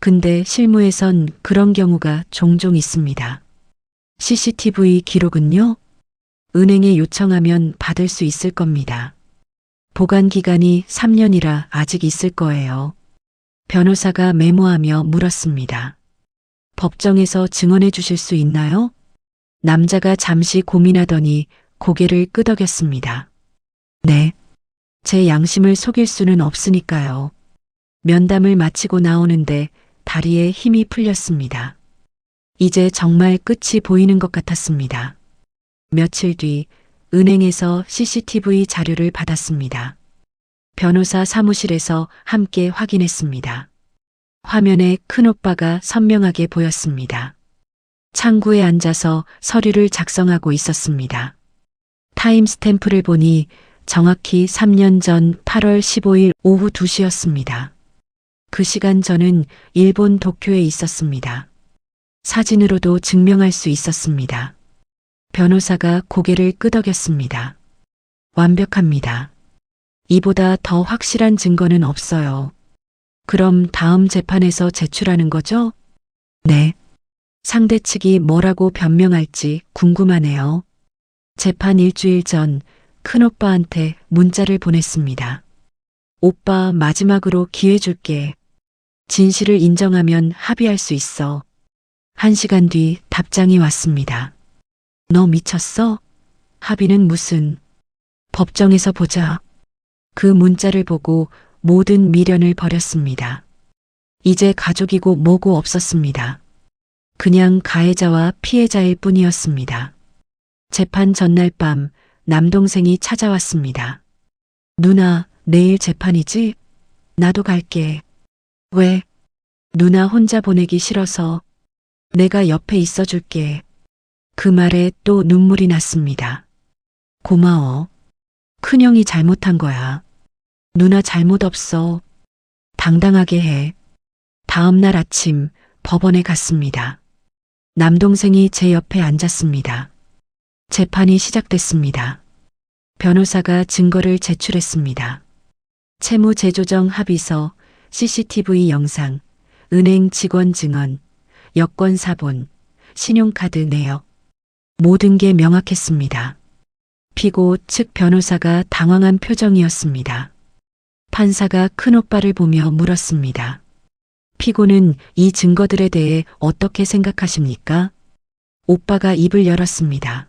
근데 실무에선 그런 경우가 종종 있습니다. CCTV 기록은요? 은행에 요청하면 받을 수 있을 겁니다. 보관 기간이 3년이라 아직 있을 거예요. 변호사가 메모하며 물었습니다. 법정에서 증언해 주실 수 있나요? 남자가 잠시 고민하더니 고개를 끄덕였습니다. 네. 제 양심을 속일 수는 없으니까요. 면담을 마치고 나오는데 다리에 힘이 풀렸습니다. 이제 정말 끝이 보이는 것 같았습니다. 며칠 뒤 은행에서 CCTV 자료를 받았습니다. 변호사 사무실에서 함께 확인했습니다. 화면에 큰오빠가 선명하게 보였습니다. 창구에 앉아서 서류를 작성하고 있었습니다. 타임스탬프를 보니 정확히 3년 전 8월 15일 오후 2시였습니다. 그 시간 저는 일본 도쿄에 있었습니다. 사진으로도 증명할 수 있었습니다. 변호사가 고개를 끄덕였습니다. 완벽합니다. 이보다 더 확실한 증거는 없어요. 그럼 다음 재판에서 제출하는 거죠? 네. 상대 측이 뭐라고 변명할지 궁금하네요. 재판 일주일 전 큰오빠한테 문자를 보냈습니다. 오빠 마지막으로 기회 줄게. 진실을 인정하면 합의할 수 있어. 1시간 뒤 답장이 왔습니다. 너 미쳤어? 합의는 무슨. 법정에서 보자. 그 문자를 보고 모든 미련을 버렸습니다. 이제 가족이고 뭐고 없었습니다. 그냥 가해자와 피해자일 뿐이었습니다. 재판 전날 밤 남동생이 찾아왔습니다. 누나, 내일 재판이지? 나도 갈게. 왜? 누나 혼자 보내기 싫어서. 내가 옆에 있어줄게. 그 말에 또 눈물이 났습니다. 고마워. 큰형이 잘못한 거야. 누나 잘못 없어. 당당하게 해. 다음 날 아침 법원에 갔습니다. 남동생이 제 옆에 앉았습니다. 재판이 시작됐습니다. 변호사가 증거를 제출했습니다. 채무 재조정 합의서, CCTV 영상, 은행 직원 증언, 여권 사본, 신용카드 내역. 모든 게 명확했습니다. 피고 측 변호사가 당황한 표정이었습니다. 판사가 큰오빠를 보며 물었습니다. 피고는 이 증거들에 대해 어떻게 생각하십니까? 오빠가 입을 열었습니다.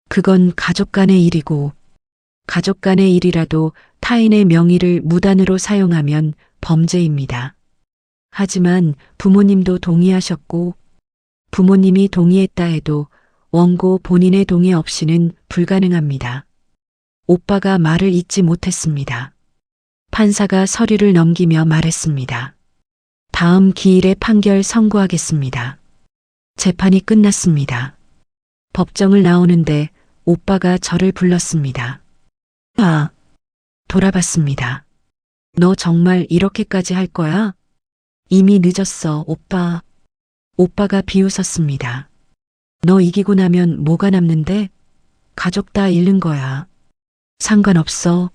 그건 가족 간의 일이고, 가족 간의 일이라도 타인의 명의를 무단으로 사용하면 범죄입니다. 하지만 부모님도 동의하셨고, 부모님이 동의했다 해도 원고 본인의 동의 없이는 불가능합니다. 오빠가 말을 잇지 못했습니다. 판사가 서류를 넘기며 말했습니다. 다음 기일에 판결 선고하겠습니다. 재판이 끝났습니다. 법정을 나오는데 오빠가 저를 불렀습니다. 돌아봤습니다. 너 정말 이렇게까지 할 거야? 이미 늦었어, 오빠. 오빠가 비웃었습니다. 너 이기고 나면 뭐가 남는데? 가족 다 잃는 거야. 상관없어.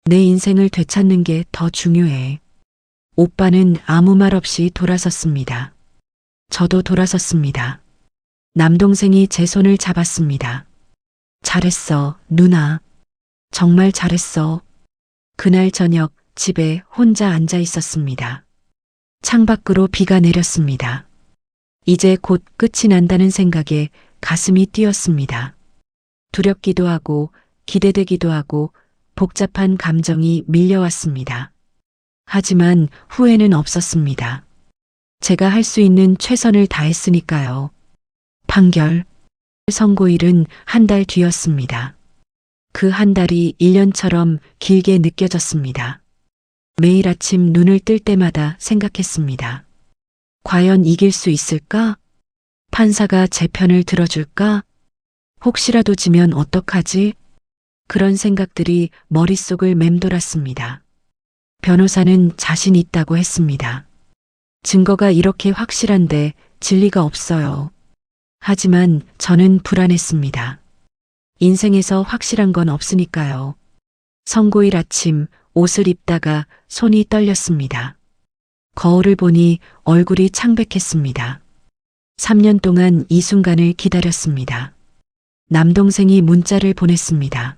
내 인생을 되찾는 게 더 중요해. 오빠는 아무 말 없이 돌아섰습니다. 저도 돌아섰습니다. 남동생이 제 손을 잡았습니다. 잘했어, 누나. 정말 잘했어. 그날 저녁 집에 혼자 앉아 있었습니다. 창밖으로 비가 내렸습니다. 이제 곧 끝이 난다는 생각에 가슴이 뛰었습니다. 두렵기도 하고 기대되기도 하고 복잡한 감정이 밀려왔습니다. 하지만 후회는 없었습니다. 제가 할 수 있는 최선을 다했으니까요. 판결, 선고일은 한 달 뒤였습니다. 그 한 달이 1년처럼 길게 느껴졌습니다. 매일 아침 눈을 뜰 때마다 생각했습니다. 과연 이길 수 있을까? 판사가 제 편을 들어줄까? 혹시라도 지면 어떡하지? 그런 생각들이 머릿속을 맴돌았습니다. 변호사는 자신 있다고 했습니다. 증거가 이렇게 확실한데 진리가 없어요. 하지만 저는 불안했습니다. 인생에서 확실한 건 없으니까요. 선고일 아침 옷을 입다가 손이 떨렸습니다. 거울을 보니 얼굴이 창백했습니다. 3년 동안 이 순간을 기다렸습니다. 남동생이 문자를 보냈습니다.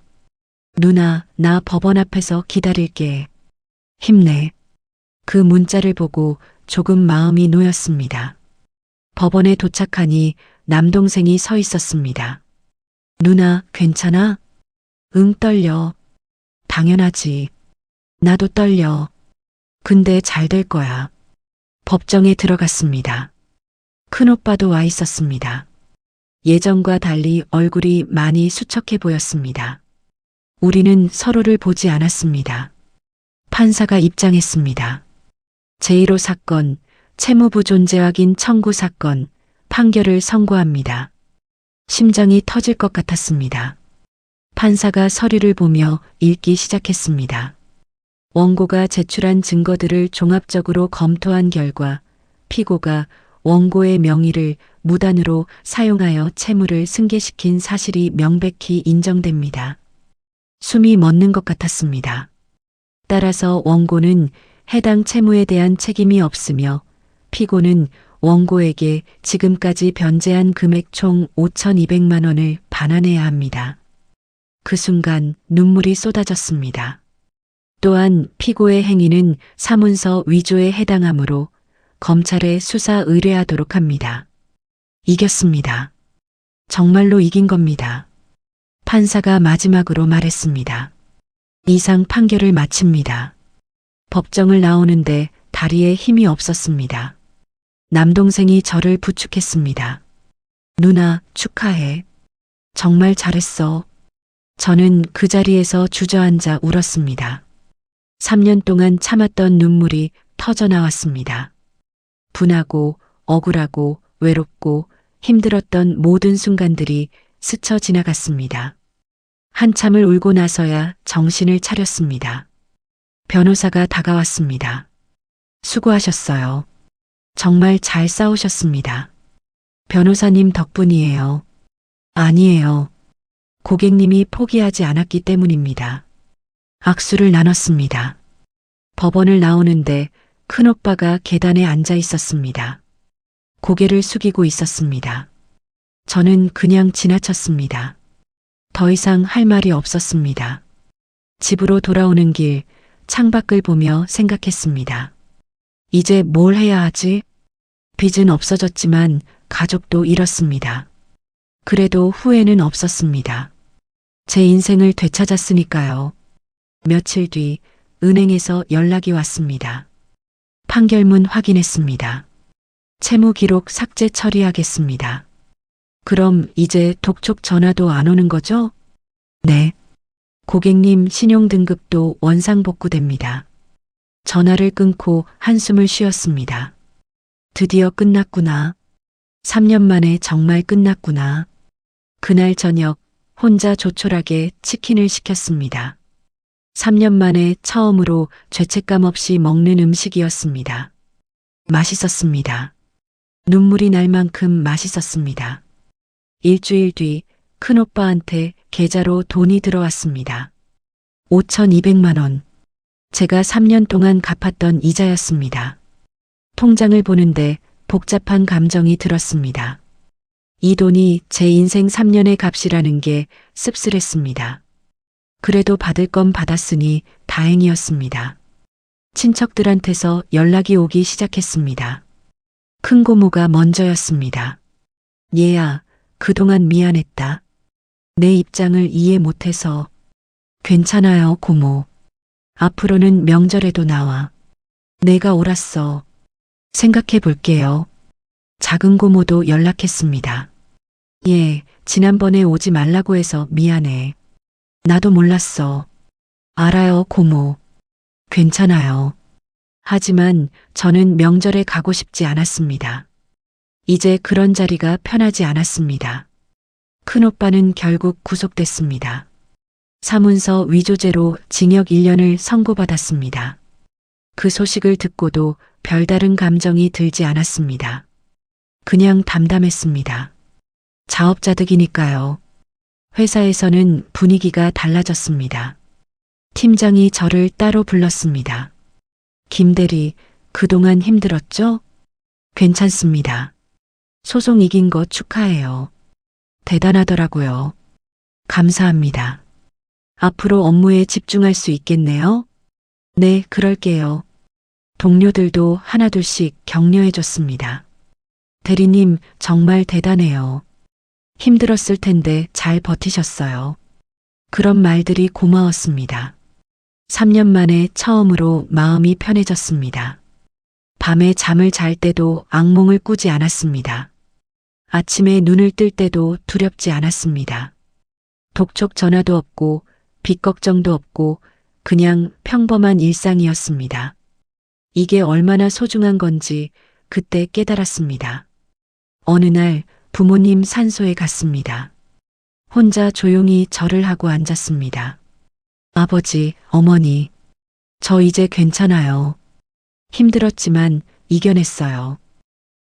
누나, 나 법원 앞에서 기다릴게. 힘내. 그 문자를 보고 조금 마음이 놓였습니다. 법원에 도착하니 남동생이 서 있었습니다. 누나, 괜찮아? 응, 떨려. 당연하지. 나도 떨려. 근데 잘 될 거야. 법정에 들어갔습니다. 큰오빠도 와 있었습니다. 예전과 달리 얼굴이 많이 수척해 보였습니다. 우리는 서로를 보지 않았습니다. 판사가 입장했습니다. 제1호 사건, 채무부 존재 확인 청구 사건, 판결을 선고합니다. 심장이 터질 것 같았습니다. 판사가 서류를 보며 읽기 시작했습니다. 원고가 제출한 증거들을 종합적으로 검토한 결과 피고가 원고의 명의를 무단으로 사용하여 채무를 승계시킨 사실이 명백히 인정됩니다. 숨이 멎는 것 같았습니다. 따라서 원고는 해당 채무에 대한 책임이 없으며 피고는 원고에게 지금까지 변제한 금액 총 5,200만 원을 반환해야 합니다. 그 순간 눈물이 쏟아졌습니다. 또한 피고의 행위는 사문서 위조에 해당하므로 검찰에 수사 의뢰하도록 합니다. 이겼습니다. 정말로 이긴 겁니다. 판사가 마지막으로 말했습니다. 이상 판결을 마칩니다. 법정을 나오는데 다리에 힘이 없었습니다. 남동생이 저를 부축했습니다. 누나, 축하해. 정말 잘했어. 저는 그 자리에서 주저앉아 울었습니다. 3년 동안 참았던 눈물이 터져 나왔습니다. 분하고 억울하고 외롭고 힘들었던 모든 순간들이 스쳐 지나갔습니다. 한참을 울고 나서야 정신을 차렸습니다. 변호사가 다가왔습니다. 수고하셨어요. 정말 잘 싸우셨습니다. 변호사님 덕분이에요. 아니에요. 고객님이 포기하지 않았기 때문입니다. 악수를 나눴습니다. 법원을 나오는데 큰오빠가 계단에 앉아 있었습니다. 고개를 숙이고 있었습니다. 저는 그냥 지나쳤습니다. 더 이상 할 말이 없었습니다. 집으로 돌아오는 길 창밖을 보며 생각했습니다. 이제 뭘 해야 하지? 빚은 없어졌지만 가족도 잃었습니다. 그래도 후회는 없었습니다. 제 인생을 되찾았으니까요. 며칠 뒤 은행에서 연락이 왔습니다. 판결문 확인했습니다. 채무 기록 삭제 처리하겠습니다. 그럼 이제 독촉 전화도 안 오는 거죠? 네. 고객님 신용등급도 원상복구됩니다. 전화를 끊고 한숨을 쉬었습니다. 드디어 끝났구나. 3년 만에 정말 끝났구나. 그날 저녁 혼자 조촐하게 치킨을 시켰습니다. 3년 만에 처음으로 죄책감 없이 먹는 음식이었습니다. 맛있었습니다. 눈물이 날 만큼 맛있었습니다. 일주일 뒤 큰오빠한테 계좌로 돈이 들어왔습니다. 5,200만 원. 제가 3년 동안 갚았던 이자였습니다. 통장을 보는데 복잡한 감정이 들었습니다. 이 돈이 제 인생 3년의 값이라는 게 씁쓸했습니다. 그래도 받을 건 받았으니 다행이었습니다. 친척들한테서 연락이 오기 시작했습니다. 큰 고모가 먼저였습니다. 얘야, 그동안 미안했다. 내 입장을 이해 못해서. 괜찮아요, 고모. 앞으로는 명절에도 나와. 내가 옳았어. 생각해 볼게요. 작은 고모도 연락했습니다. 예, 지난번에 오지 말라고 해서 미안해. 나도 몰랐어. 알아요, 고모. 괜찮아요. 하지만 저는 명절에 가고 싶지 않았습니다. 이제 그런 자리가 편하지 않았습니다. 큰오빠는 결국 구속됐습니다. 사문서 위조죄로 징역 1년을 선고받았습니다. 그 소식을 듣고도 별다른 감정이 들지 않았습니다. 그냥 담담했습니다. 자업자득이니까요. 회사에서는 분위기가 달라졌습니다. 팀장이 저를 따로 불렀습니다. 김대리, 그동안 힘들었죠? 괜찮습니다. 소송 이긴 거 축하해요. 대단하더라고요. 감사합니다. 앞으로 업무에 집중할 수 있겠네요? 네, 그럴게요. 동료들도 하나둘씩 격려해줬습니다. 대리님, 정말 대단해요. 힘들었을 텐데 잘 버티셨어요. 그런 말들이 고마웠습니다. 3년 만에 처음으로 마음이 편해졌습니다. 밤에 잠을 잘 때도 악몽을 꾸지 않았습니다. 아침에 눈을 뜰 때도 두렵지 않았습니다. 독촉 전화도 없고 빚 걱정도 없고 그냥 평범한 일상이었습니다. 이게 얼마나 소중한 건지 그때 깨달았습니다. 어느 날 부모님 산소에 갔습니다. 혼자 조용히 절을 하고 앉았습니다. 아버지, 어머니, 저 이제 괜찮아요. 힘들었지만 이겨냈어요.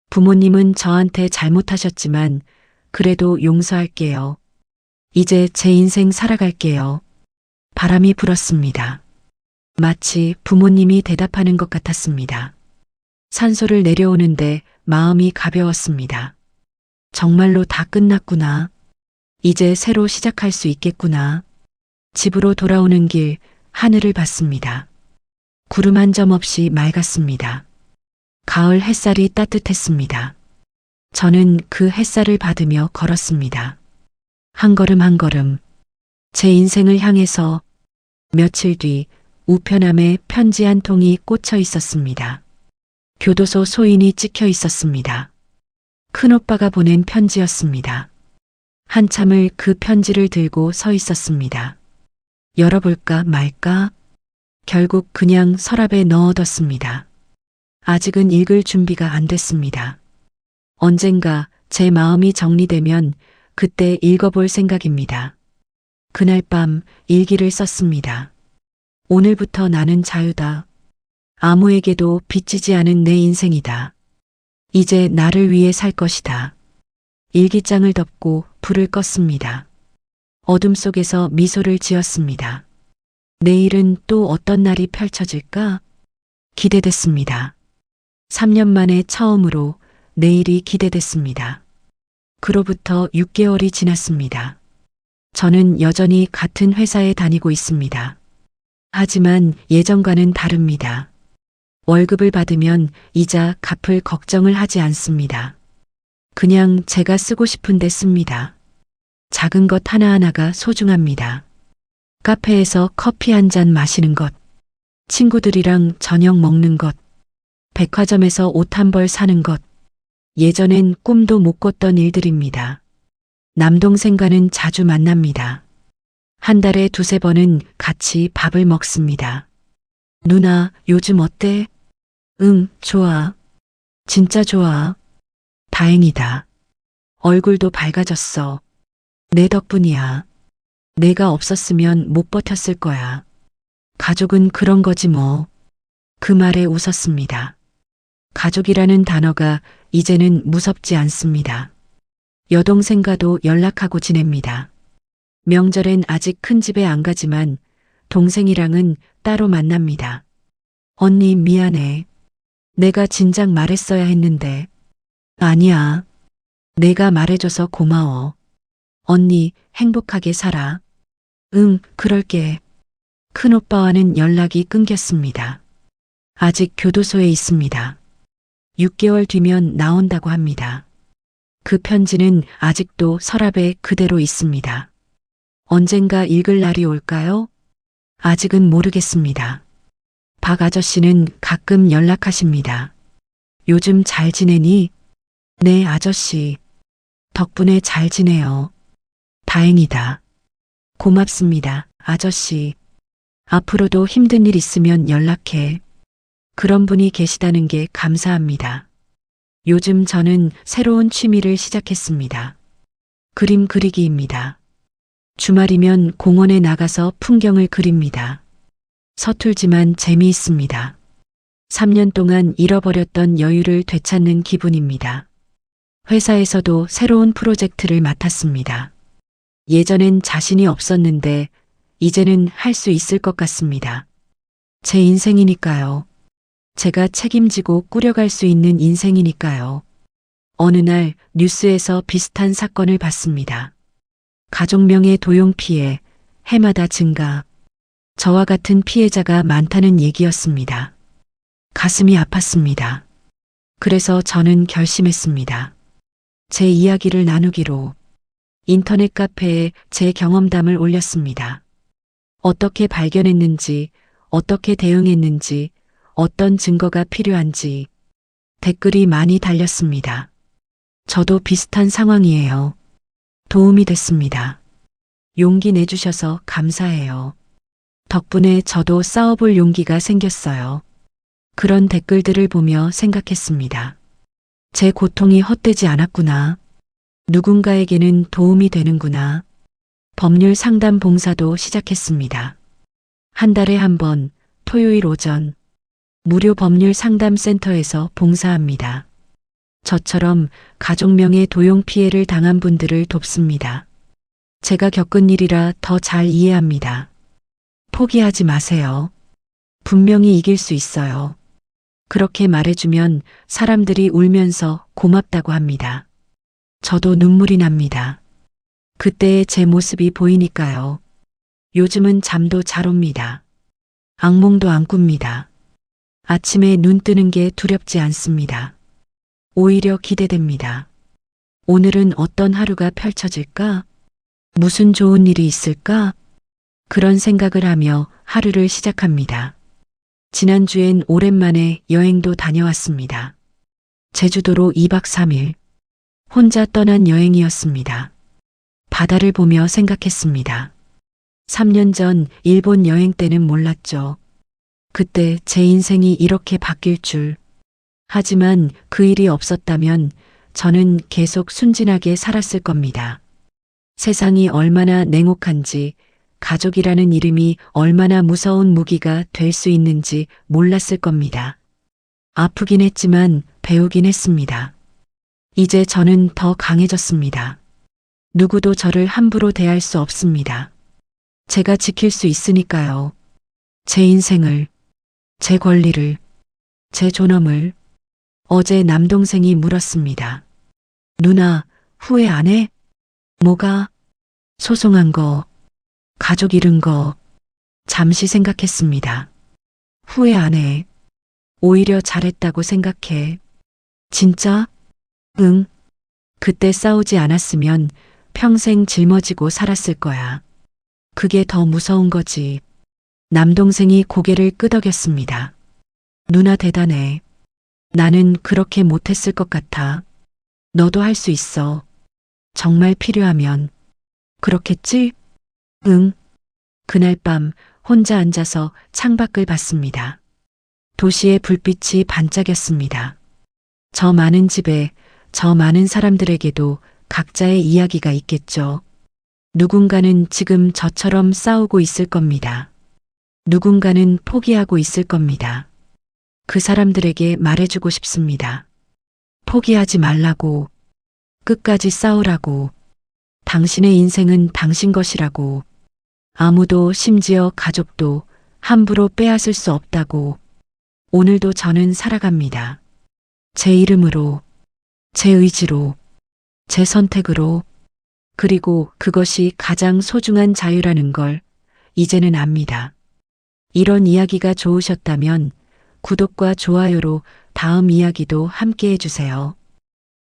부모님은 저한테 잘못하셨지만 그래도 용서할게요. 이제 제 인생 살아갈게요. 바람이 불었습니다. 마치 부모님이 대답하는 것 같았습니다. 산소를 내려오는데 마음이 가벼웠습니다. 정말로 다 끝났구나. 이제 새로 시작할 수 있겠구나. 집으로 돌아오는 길 하늘을 봤습니다. 구름 한 점 없이 맑았습니다. 가을 햇살이 따뜻했습니다. 저는 그 햇살을 받으며 걸었습니다. 한 걸음 한 걸음 제 인생을 향해서. 며칠 뒤 우편함에 편지 한 통이 꽂혀 있었습니다. 교도소 소인이 찍혀 있었습니다. 큰오빠가 보낸 편지였습니다. 한참을 그 편지를 들고 서 있었습니다. 열어볼까 말까? 결국 그냥 서랍에 넣어뒀습니다. 아직은 읽을 준비가 안 됐습니다. 언젠가 제 마음이 정리되면 그때 읽어볼 생각입니다. 그날 밤 일기를 썼습니다. 오늘부터 나는 자유다. 아무에게도 빚지지 않은 내 인생이다. 이제 나를 위해 살 것이다. 일기장을 덮고 불을 껐습니다. 어둠 속에서 미소를 지었습니다. 내일은 또 어떤 날이 펼쳐질까? 기대됐습니다. 3년 만에 처음으로 내일이 기대됐습니다. 그로부터 6개월이 지났습니다. 저는 여전히 같은 회사에 다니고 있습니다. 하지만 예전과는 다릅니다. 월급을 받으면 이자 갚을 걱정을 하지 않습니다. 그냥 제가 쓰고 싶은데 씁니다. 작은 것 하나하나가 소중합니다. 카페에서 커피 한 잔 마시는 것, 친구들이랑 저녁 먹는 것, 백화점에서 옷 한 벌 사는 것, 예전엔 꿈도 못 꿨던 일들입니다. 남동생과는 자주 만납니다. 한 달에 2~3번은 같이 밥을 먹습니다. 누나, 요즘 어때? 응, 좋아. 진짜 좋아. 다행이다. 얼굴도 밝아졌어. 내 덕분이야. 내가 없었으면 못 버텼을 거야. 가족은 그런 거지 뭐. 그 말에 웃었습니다. 가족이라는 단어가 이제는 무섭지 않습니다. 여동생과도 연락하고 지냅니다. 명절엔 아직 큰 집에 안 가지만 동생이랑은 따로 만납니다. 언니 미안해. 내가 진작 말했어야 했는데. 아니야. 내가 말해줘서 고마워. 언니 행복하게 살아. 응, 그럴게. 큰오빠와는 연락이 끊겼습니다. 아직 교도소에 있습니다. 6개월 뒤면 나온다고 합니다. 그 편지는 아직도 서랍에 그대로 있습니다. 언젠가 읽을 날이 올까요? 아직은 모르겠습니다. 박 아저씨는 가끔 연락하십니다. 요즘 잘 지내니? 네, 아저씨. 덕분에 잘 지내요. 다행이다. 고맙습니다, 아저씨. 앞으로도 힘든 일 있으면 연락해. 그런 분이 계시다는 게 감사합니다. 요즘 저는 새로운 취미를 시작했습니다. 그림 그리기입니다. 주말이면 공원에 나가서 풍경을 그립니다. 서툴지만 재미있습니다. 3년 동안 잃어버렸던 여유를 되찾는 기분입니다. 회사에서도 새로운 프로젝트를 맡았습니다. 예전엔 자신이 없었는데 이제는 할 수 있을 것 같습니다. 제 인생이니까요. 제가 책임지고 꾸려갈 수 있는 인생이니까요. 어느 날 뉴스에서 비슷한 사건을 봤습니다. 가족명의 도용 피해, 해마다 증가. 저와 같은 피해자가 많다는 얘기였습니다. 가슴이 아팠습니다. 그래서 저는 결심했습니다. 제 이야기를 나누기로 인터넷 카페에 제 경험담을 올렸습니다. 어떻게 발견했는지, 어떻게 대응했는지, 어떤 증거가 필요한지 댓글이 많이 달렸습니다. 저도 비슷한 상황이에요. 도움이 됐습니다. 용기 내주셔서 감사해요. 덕분에 저도 싸워볼 용기가 생겼어요. 그런 댓글들을 보며 생각했습니다. 제 고통이 헛되지 않았구나. 누군가에게는 도움이 되는구나. 법률 상담 봉사도 시작했습니다. 한 달에 한 번, 토요일 오전, 무료 법률 상담 센터에서 봉사합니다. 저처럼 가족명의 도용 피해를 당한 분들을 돕습니다. 제가 겪은 일이라 더 잘 이해합니다. 포기하지 마세요. 분명히 이길 수 있어요. 그렇게 말해주면 사람들이 울면서 고맙다고 합니다. 저도 눈물이 납니다. 그때의 제 모습이 보이니까요. 요즘은 잠도 잘 옵니다. 악몽도 안 꿉니다. 아침에 눈 뜨는 게 두렵지 않습니다. 오히려 기대됩니다. 오늘은 어떤 하루가 펼쳐질까? 무슨 좋은 일이 있을까? 그런 생각을 하며 하루를 시작합니다. 지난주엔 오랜만에 여행도 다녀왔습니다. 제주도로 2박 3일. 혼자 떠난 여행이었습니다. 바다를 보며 생각했습니다. 3년 전 일본 여행 때는 몰랐죠. 그때 제 인생이 이렇게 바뀔 줄. 하지만 그 일이 없었다면 저는 계속 순진하게 살았을 겁니다. 세상이 얼마나 냉혹한지, 가족이라는 이름이 얼마나 무서운 무기가 될 수 있는지 몰랐을 겁니다. 아프긴 했지만 배우긴 했습니다. 이제 저는 더 강해졌습니다. 누구도 저를 함부로 대할 수 없습니다. 제가 지킬 수 있으니까요. 제 인생을, 제 권리를, 제 존엄을. 어제 남동생이 물었습니다. 누나, 후회 안 해? 뭐가? 소송한 거, 가족 잃은 거. 잠시 생각했습니다. 후회 안 해. 오히려 잘했다고 생각해. 진짜? 응. 그때 싸우지 않았으면 평생 짊어지고 살았을 거야. 그게 더 무서운 거지. 남동생이 고개를 끄덕였습니다. 누나 대단해. 나는 그렇게 못했을 것 같아. 너도 할 수 있어. 정말 필요하면. 그렇겠지? 응. 그날 밤 혼자 앉아서 창밖을 봤습니다. 도시의 불빛이 반짝였습니다. 저 많은 집에, 저 많은 사람들에게도 각자의 이야기가 있겠죠. 누군가는 지금 저처럼 싸우고 있을 겁니다. 누군가는 포기하고 있을 겁니다. 그 사람들에게 말해주고 싶습니다. 포기하지 말라고, 끝까지 싸우라고, 당신의 인생은 당신 것이라고, 아무도 심지어 가족도 함부로 빼앗을 수 없다고. 오늘도 저는 살아갑니다. 제 이름으로, 제 의지로, 제 선택으로. 그리고 그것이 가장 소중한 자유라는 걸 이제는 압니다. 이런 이야기가 좋으셨다면 구독과 좋아요로 다음 이야기도 함께 해주세요.